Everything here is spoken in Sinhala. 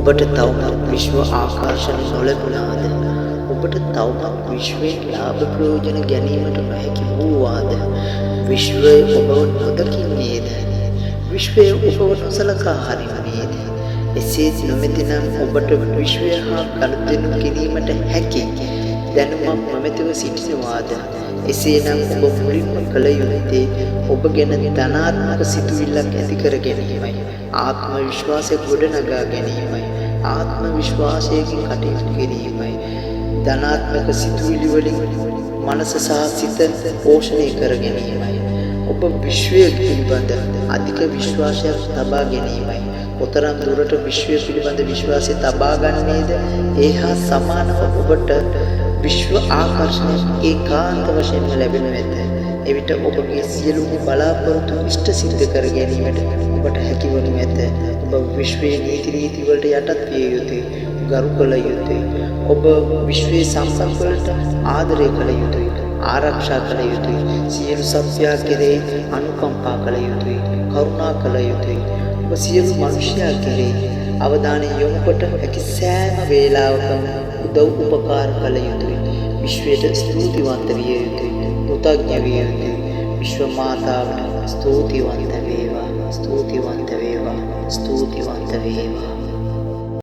ඔබට තවමත් විශ්ව ආකර්ෂණ නොලැබුණාද? ඔබට තවමත් විශ්වයේ ලාභ ප්‍රයෝජන ගැනීමට නොහැකි වූවාද? විශ්වය ඔබව නොදකින්නේද? විශ්වය ඔබව නොසලකා හරින්නේද? එසේත් නොමැතිනම් ඔබට විශ්වය හා ගනුදෙනු කිරීමට හැකි දැනුමක් නොමැතිව සිටිනවාද? එසේනම් ඔබ මුලින්ම කළ යුත්තේ ඔබ ගැන ධනාත්මක සිතුවිල්ලක් ඇති කර ගැනීමයි. ආත්ම විශ්වාසය ගොඩනගා ගැනීමයි. ආත්ම විශ්වාසයකින් කටයුතු කිරීමයි. ධනාත්මක සිතුවිලි වලින් මනස සහ සිත පෝෂණය කර ගැනීමයි. ඔබ විශ්වය පිළිබඳ අධික විශ්වාසයක් තබා ගැනීමයි. කොතරම් දුරට විශ්වය පිළිබඳ විශ්වාසය තබා ගන්නේද? ඒ හා සමානව ඔබට විශ්ව ආකර්ෂණය ඒකාන්ත වශයෙන්ම ලැබෙනු ඇත. එවිට ඔබගේ සියලුම බලාපොරොත්තු ඉෂ්ට සිද්ධ කර ගැනීමට ඔබට හැකිවනු ඇත. ඔබ විශ්වයේ නීති රීති වලට යටත් විය යුතුයි. ගරු කළ යුතුයි. ඔබ විශ්වයේ සම්පත් වලට ආදරය කළ යුතුයි. ආරක්ෂා කළ යුතුයි. සියලු සත්‍යයන් කෙරෙහි අනුකම්පා කළ යුතුයි. කරුණා කළ යුතුයි. ඔබ සියලු මනුෂ්‍යයන් කෙරෙහි අවධානය යොමු කොට හැකි සෑම වේලාවකම උදව් උපකාර කළ යුතුයි. විශ්වයට ස්තුතිවන්ත විය යුතුයි. කෘතඥ විය යුතුයි. විශ්ව මාතාවට ස්තුතිවන්ත වේවා. ස්තුතිවන්ත වේවා. ස්තුතිවන්ත වේවා.